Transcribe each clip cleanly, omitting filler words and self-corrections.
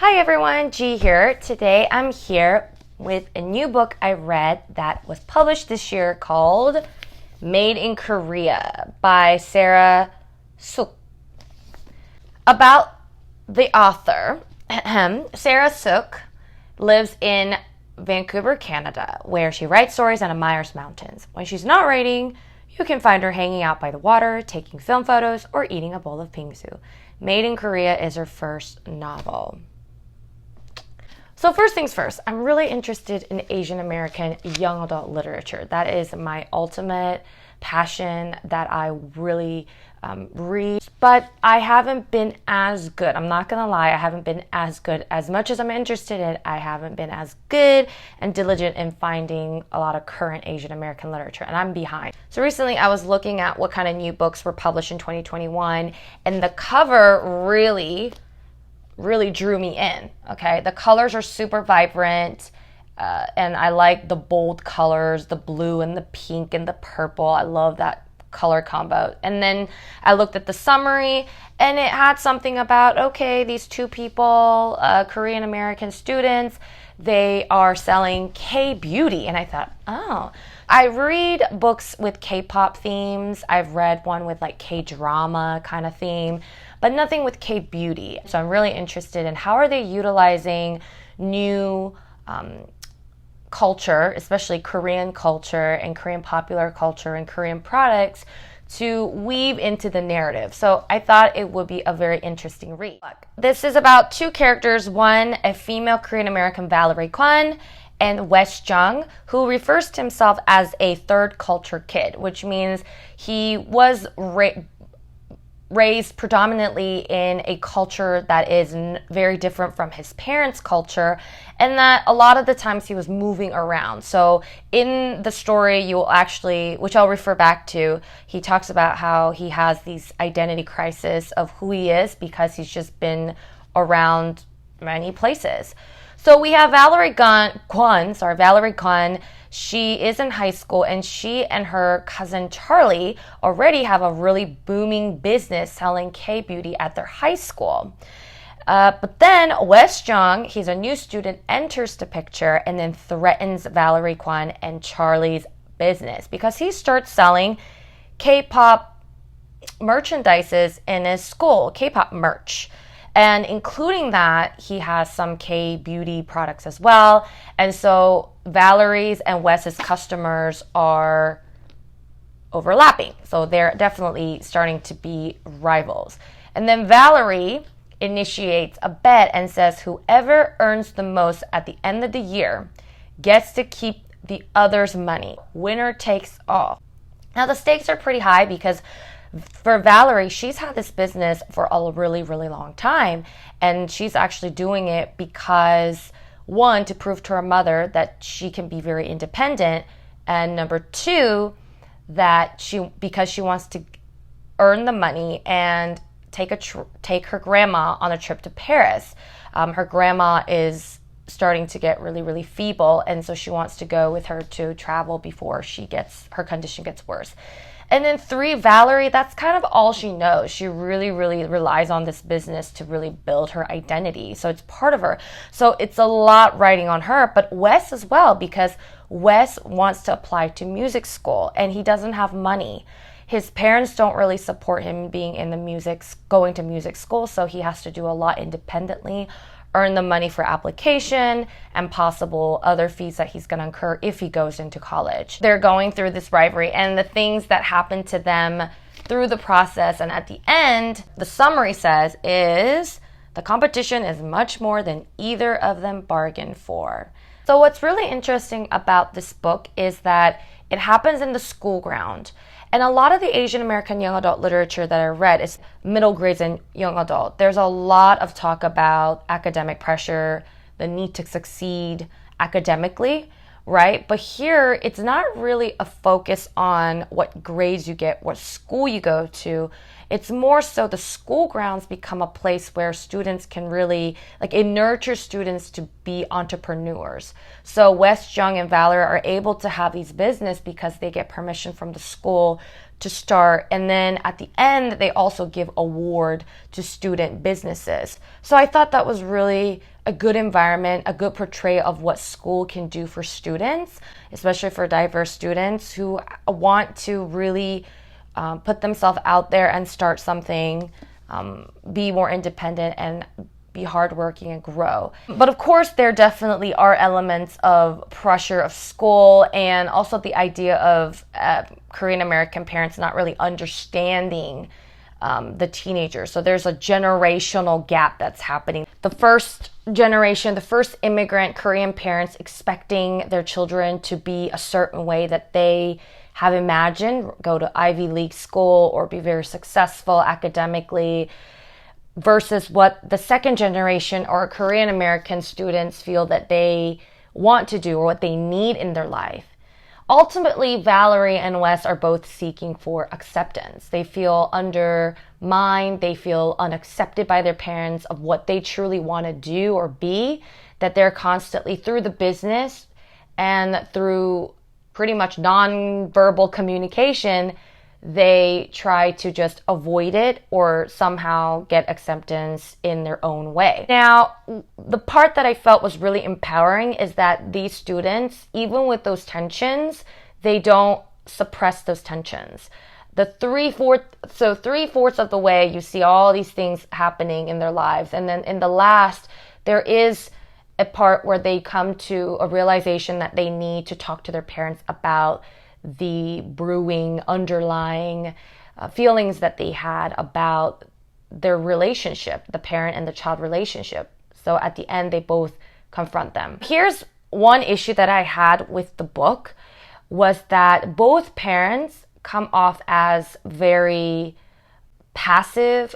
Hi everyone, G here. Today I'm here with a new book I read that was published this year called Made in Korea by Sarah Suk. About the author, Sarah Suk lives in Vancouver, Canada, where she writes stories and admires mountains. When she's not writing, you can find her hanging out by the water, taking film photos, or eating a bowl of bingsu. Made in Korea is her first novel. So first things first, I'm really interested in Asian American young adult literature. That is my ultimate passion that I really read, but I haven't been as good. I'm not gonna lie, I haven't been as good. As much as I'm interested in it, I haven't been as good and diligent in finding a lot of current Asian American literature, and I'm behind. So recently I was looking at what kind of new books were published in 2021, and the cover really drew me in. Okay, the colors are super vibrant, and I like the bold colors, the blue and the pink and the purple. I love that color combo. And then I looked at the summary, and it had something about, okay, these two people, Korean American students, they are selling K-beauty. And I thought, oh, I read books with K-pop themes. I've read one with like K-drama kind of theme, but nothing with K-beauty. So I'm really interested in how are they utilizing new culture, especially Korean culture and Korean popular culture and Korean products, to weave into the narrative. So I thought it would be a very interesting read. This is about two characters, one a female Korean American Valerie Kwon and Wes Jung, who refers to himself as a third culture kid, which means he was raised predominantly in a culture that is very different from his parents' culture, and that a lot of the times he was moving around. So in the story, you will actually, which I'll refer back to, he talks about how he has these identity crisis of who he is because he's just been around many places. So we have Valerie Kwon. She is in high school, and she and her cousin Charlie already have a really booming business selling K-beauty at their high school. But then Wes Jung, he's a new student, enters the picture and then threatens Valerie Kwon and Charlie's business because he starts selling K-pop merchandises in his school, K-pop merch. And including that, he has some K-beauty products as well. And so Valerie's and Wes's customers are overlapping. So they're definitely starting to be rivals. And then Valerie initiates a bet and says whoever earns the most at the end of the year gets to keep the other's money. Winner takes all. Now the stakes are pretty high because for Valerie, she's had this business for a really long time, and she's actually doing it because, one, to prove to her mother that she can be very independent, and number two, that because she wants to earn the money and take her grandma on a trip to Paris. Her grandma is starting to get really feeble, and so she wants to go with her to travel before her condition gets worse. And then three, Valerie, that's kind of all she knows. She really relies on this business to really build her identity. So it's part of her. So it's a lot riding on her, but Wes as well, because Wes wants to apply to music school and he doesn't have money. His parents don't really support him going to music school, so he has to do a lot independently, earn the money for application and possible other fees that he's going to incur if he goes into college. They're going through this rivalry and the things that happen to them through the process, and at the end, the summary says is the competition is much more than either of them bargained for. So what's really interesting about this book is that it happens in the school ground. And a lot of the Asian American young adult literature that I read is middle grades and young adult. There's a lot of talk about academic pressure, the need to succeed academically, right? But here, it's not really a focus on what grades you get, what school you go to. It's more so the school grounds become a place where students can really, it nurtures students to be entrepreneurs. So Wes Jung and Valerie are able to have these business because they get permission from the school to start. And then at the end, they also give award to student businesses. So I thought that was really a good environment, a good portrayal of what school can do for students, especially for diverse students who want to really put themselves out there and start something, be more independent and be hardworking and grow. But of course, there definitely are elements of pressure of school and also the idea of Korean American parents not really understanding the teenagers. So there's a generational gap that's happening. The first generation, the first immigrant Korean parents expecting their children to be a certain way that they have imagined, go to Ivy League school or be very successful academically, versus what the second generation or Korean American students feel that they want to do or what they need in their life. Ultimately, Valerie and Wes are both seeking for acceptance. They feel undermined, they feel unaccepted by their parents of what they truly want to do or be, that they're constantly through the business and through pretty much non-verbal communication, they try to just avoid it or somehow get acceptance in their own way. Now, the part that I felt was really empowering is that these students, even with those tensions, they don't suppress those tensions. Three-fourths of the way, you see all these things happening in their lives. And then in the last, there is a part where they come to a realization that they need to talk to their parents about the brewing, underlying feelings that they had about their relationship, the parent and the child relationship. So at the end, they both confront them. Here's one issue that I had with the book was that both parents come off as very passive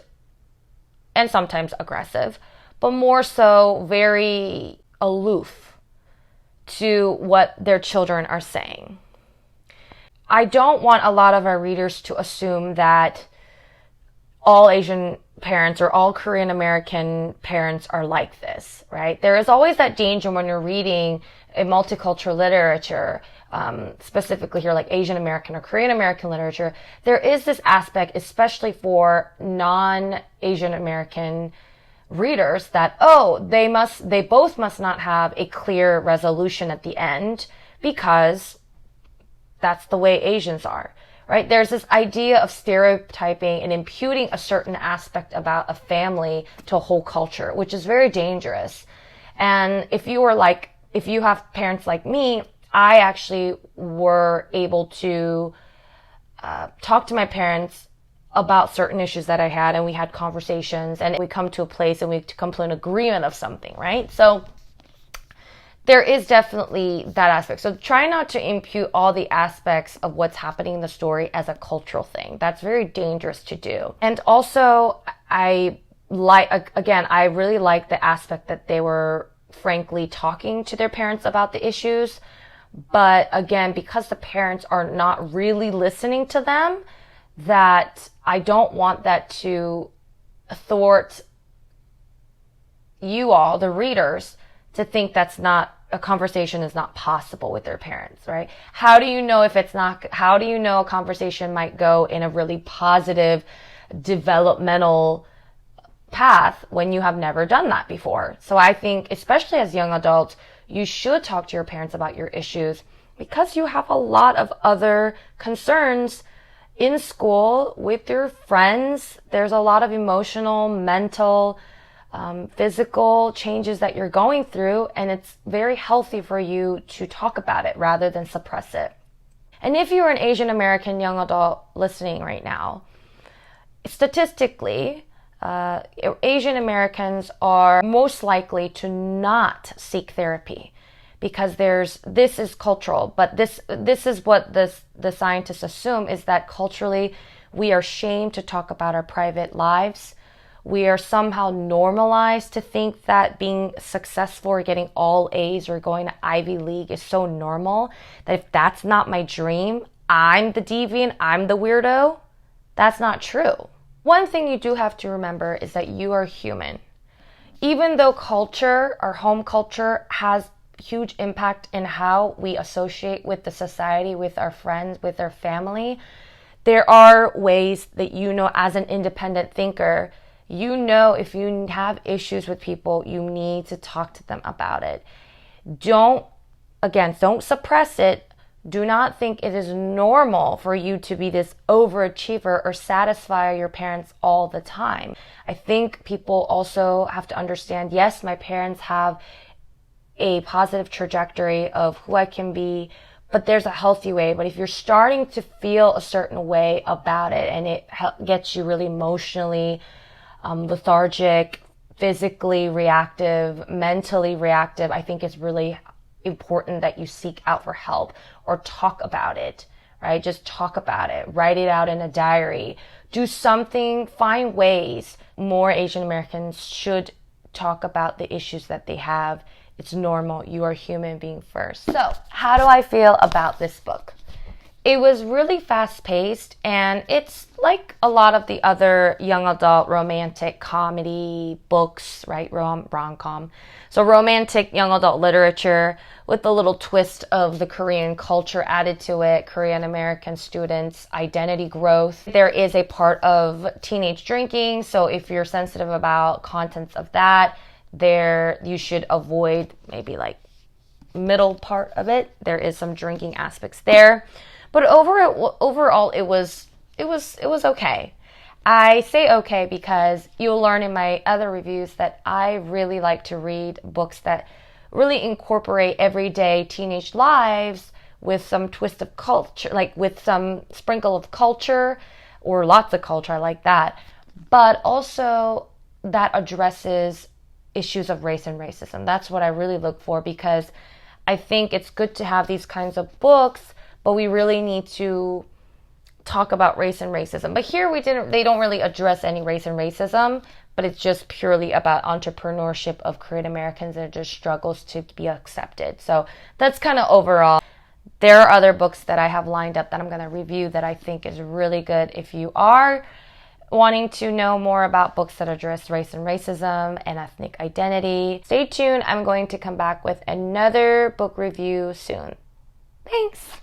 and sometimes aggressive, but more so very aloof to what their children are saying. I don't want a lot of our readers to assume that all Asian parents or all Korean American parents are like this, right? There is always that danger when you're reading a multicultural literature, specifically here like Asian American or Korean American literature. There is this aspect, especially for non-Asian American readers, that, they both must not have a clear resolution at the end because that's the way Asians are, right? There's this idea of stereotyping and imputing a certain aspect about a family to a whole culture, which is very dangerous. And if you have parents like me, I actually were able to talk to my parents about certain issues that I had, and we had conversations, and we come to a place and we come to an agreement of something, right? So there is definitely that aspect. So try not to impute all the aspects of what's happening in the story as a cultural thing. That's very dangerous to do. And also, I really like the aspect that they were frankly talking to their parents about the issues. But again, because the parents are not really listening to them, that I don't want that to thwart you all, the readers, to think a conversation is not possible with their parents, right? How do you know a conversation might go in a really positive developmental path when you have never done that before? So I think, especially as young adults, you should talk to your parents about your issues because you have a lot of other concerns in school with your friends. There's a lot of emotional, mental, physical changes that you're going through, and it's very healthy for you to talk about it rather than suppress it. And if you're an Asian American young adult listening right now, statistically, Asian Americans are most likely to not seek therapy because this is cultural, but this is what the scientists assume is that culturally we are shamed to talk about our private lives. We are somehow normalized to think that being successful or getting all A's or going to Ivy League is so normal that if that's not my dream, I'm the deviant, I'm the weirdo. That's not true. One thing you do have to remember is that you are human. Even though culture, our home culture, has huge impact in how we associate with the society, with our friends, with our family, there are ways that as an independent thinker, if you have issues with people, you need to talk to them about it. Don't suppress it. Do not think it is normal for you to be this overachiever or satisfy your parents all the time. I think people also have to understand, yes, my parents have a positive trajectory of who I can be, but there's a healthy way. But if you're starting to feel a certain way about it and it gets you really emotionally lethargic, physically reactive, mentally reactive, I think it's really important that you seek out for help or talk about it, right? Just talk about it. Write it out in a diary. Do something. Find ways. More Asian Americans should talk about the issues that they have. It's normal. You are a human being first. So, how do I feel about this book? It was really fast-paced, and it's like a lot of the other young adult romantic comedy books, right? Rom-com. So romantic young adult literature with a little twist of the Korean culture added to it, Korean American students' identity growth. There is a part of teenage drinking, so if you're sensitive about contents of that, you should avoid maybe like middle part of it. There is some drinking aspects there. But overall, it was okay. I say okay because you'll learn in my other reviews that I really like to read books that really incorporate everyday teenage lives with some twist of culture, like with some sprinkle of culture or lots of culture. I like that. But also that addresses issues of race and racism. That's what I really look for, because I think it's good to have these kinds of books, but we really need to talk about race and racism. But here they don't really address any race and racism, but it's just purely about entrepreneurship of Korean Americans and just struggles to be accepted. So that's kind of overall. There are other books that I have lined up that I'm going to review that I think is really good if you are wanting to know more about books that address race and racism and ethnic identity. Stay tuned. I'm going to come back with another book review soon. Thanks.